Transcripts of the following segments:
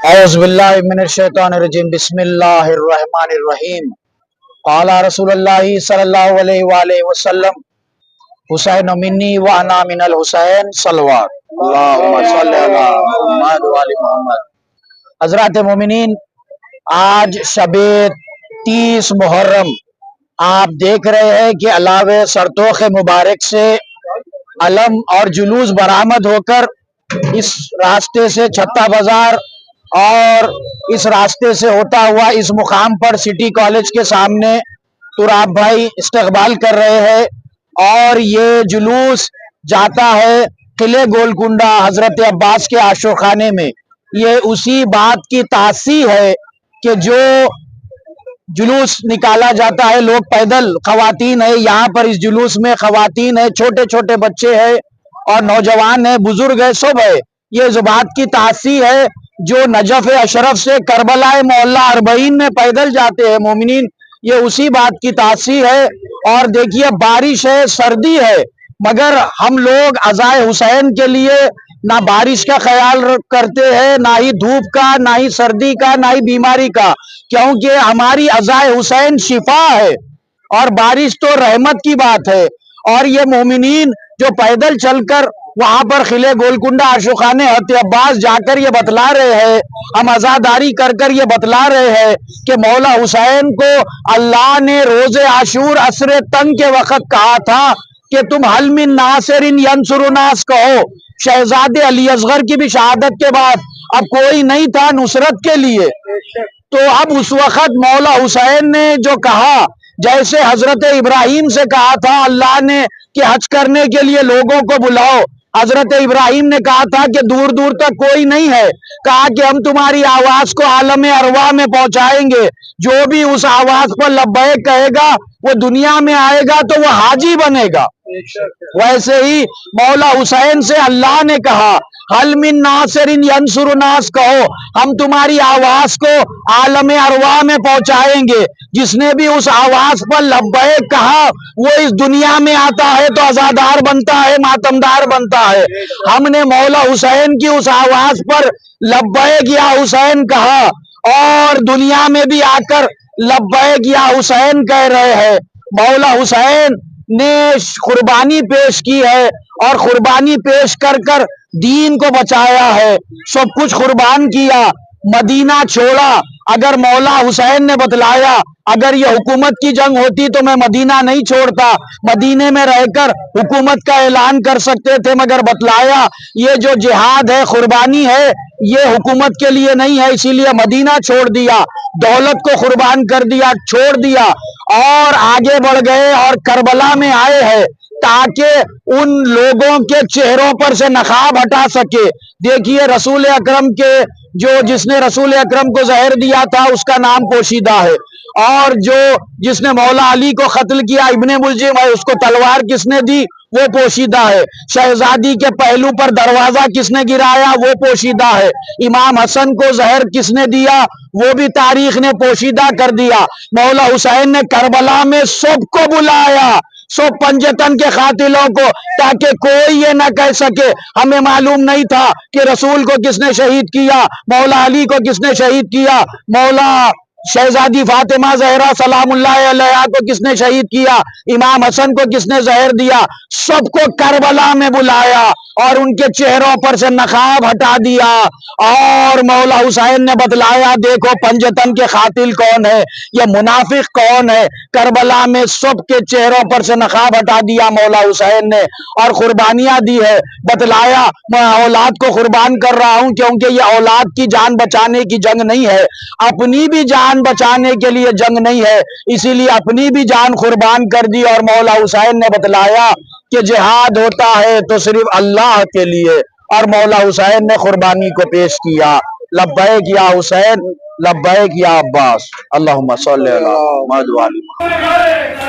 औज़ुबिल्लाहि मिनश्शैतानिर्रजीम बिस्मिल्लाहिर्रहमानिर्रहीम। क़ाला रसूलुल्लाहि सल्लल्लाहु अलैहि वसल्लम हुसैन मिन्नी व अना मिनल हुसैन सल्लल्लाहु अल्लाहुम्मा सल्लि अला मुहम्मद व आलि मुहम्मद। हज़रात मोमिनीन, आज शबे 30 मुहर्रम आप देख रहे हैं कि अलावे सरतोख मुबारक से अलम और जुलूस बरामद होकर इस रास्ते से छत्ता बाजार और इस रास्ते से होता हुआ इस मुकाम पर सिटी कॉलेज के सामने तुराब भाई इस्तकबाल कर रहे हैं और ये जुलूस जाता है किले गोलकुंडा हजरत अब्बास के आशोखाने में। ये उसी बात की तासी है कि जो जुलूस निकाला जाता है, लोग पैदल, खवातीन है यहाँ पर, इस जुलूस में खवातीन है, छोटे छोटे बच्चे हैं और नौजवान है, बुजुर्ग है, सब है। ये इस बात की तासी है जो नजफ अशरफ से करबला मोहल्ला अरबईन में पैदल जाते हैं मोमिनीन, ये उसी बात की तासी है। और देखिए बारिश है, सर्दी है, मगर हम लोग अज़ाए हुसैन के लिए ना बारिश का ख्याल करते हैं, ना ही धूप का, ना ही सर्दी का, ना ही बीमारी का, क्योंकि हमारी अज़ाए हुसैन शिफा है और बारिश तो रहमत की बात है। और ये मोमिनीन जो पैदल चलकर वहां पर खिले गोलकुंडा आशुखाने हत अब्बास जाकर ये बतला रहे हैं, हम आजादारी कर कर ये बतला रहे हैं कि मौला हुसैन को अल्लाह ने रोजे आशूर असरे तंग के वक्त कहा था कि तुम हल मिन नासिरिन यंसुरुनास कहो। शहजादे अली असगर की भी शहादत के बाद अब कोई नहीं था नुसरत के लिए, तो अब उस वक्त मौला हुसैन ने जो कहा, जैसे हजरत इब्राहिम से कहा था अल्लाह ने कि हज करने के लिए लोगों को बुलाओ, हजरत इब्राहिम ने कहा था कि दूर दूर तक कोई नहीं है, कहा कि हम तुम्हारी आवाज को आलम अरवा में पहुंचाएंगे, जो भी उस आवाज पर लब्बैक कहेगा वो दुनिया में आएगा तो वो हाजी बनेगा। वैसे ही मौला हुसैन से अल्लाह ने कहा हल मिन नासिरिन यंसुरुनास कहो, हम तुम्हारी आवाज को आलम अरवा में पहुंचाएंगे, जिसने भी उस आवाज पर लब्बैक कहा वो इस दुनिया में आता है तो आजादार बनता है, मातमदार बनता है। हमने मौला हुसैन की उस आवाज पर लब्बैक या हुसैन कहा और दुनिया में भी आकर लब्बैक या हुसैन कह रहे हैं। मौला हुसैन ने कुर्बानी पेश की है और कुर्बानी पेश कर कर दीन को बचाया है, सब कुछ कुर्बान किया, मदीना छोड़ा। अगर मौला हुसैन ने बतलाया अगर ये हुकूमत की जंग होती तो मैं मदीना नहीं छोड़ता, मदीने में रहकर हुकूमत का ऐलान कर सकते थे, मगर बतलाया ये जो जिहाद है, कुर्बानी है, ये हुकूमत के लिए नहीं है, इसीलिए मदीना छोड़ दिया, दौलत को कुर्बान कर दिया, छोड़ दिया और आगे बढ़ गए और करबला में आए हैं ताकि उन लोगों के चेहरों पर से नकाब हटा सके। देखिए रसूल अकरम के जो जिसने रसूल अकरम को जहर दिया था उसका नाम पोशीदा है, और जो जिसने मौला अली को कत्ल किया इब्ने मुलजिम है, उसको तलवार किसने दी वो पोशीदा है। शहजादी के पहलू पर दरवाजा किसने गिराया वो पोशीदा है। इमाम हसन को जहर किसने दिया वो भी तारीख ने पोशीदा कर दिया। मौला हुसैन ने करबला में सबको बुलाया, सब पंजतन के कातिलों को, ताकि कोई ये ना कह सके हमें मालूम नहीं था कि रसूल को किसने शहीद किया, मौला अली को किसने शहीद किया, मौला शहजादी फातिमा जहरा सलामुल्लाह अलैहा को किसने शहीद किया, इमाम हसन को किसने जहर दिया। सबको करबला में बुलाया और उनके चेहरों पर से नकाब हटा दिया और मौला हुसैन ने बतलाया देखो पंजतन के कातिल कौन है, ये मुनाफिक कौन है। करबला में सबके चेहरों पर से नकाब हटा दिया मौला हुसैन ने और कुर्बानियां दी है। बतलाया मैं औलाद को कुर्बान कर रहा हूं क्योंकि ये औलाद की जान बचाने की जंग नहीं है, अपनी भी जान बचाने के लिए जंग नहीं है, इसीलिए अपनी भी जान कुर्बान कर दी। और मौला हुसैन ने बतलाया कि जिहाद होता है तो सिर्फ अल्लाह के लिए, और मौला हुसैन ने कुर्बानी को पेश किया। लब्बैक या हुसैन, लब्बैक या अब्बास, अल्लाहुम्मा सल्लि अला मुहम्मद व आलि मुहम्मद।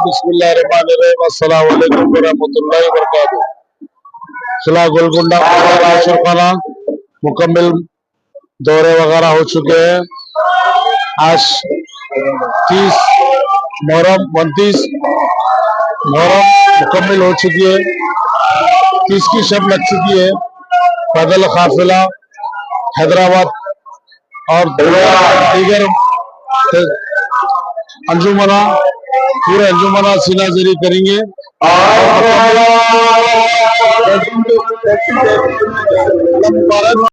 बिस्मिल्लाहिर्रहमानिर्रहीम अस्सलामु अलैकुम वरहमतुल्लाहि वबरकातुहू। किला गोलकुंडा आशिरखाना मुकम्मल दौरे वगैरह हो चुके हैं। आज 30 मुहर्रम 29 मुहर्रम मुकम्मल हो चुकी है। 30 की शब लग चुकी है। पैदल काफिला हैदराबाद और दीगर अंजुमना पूरे अंजुमना सीना जरी करेंगे और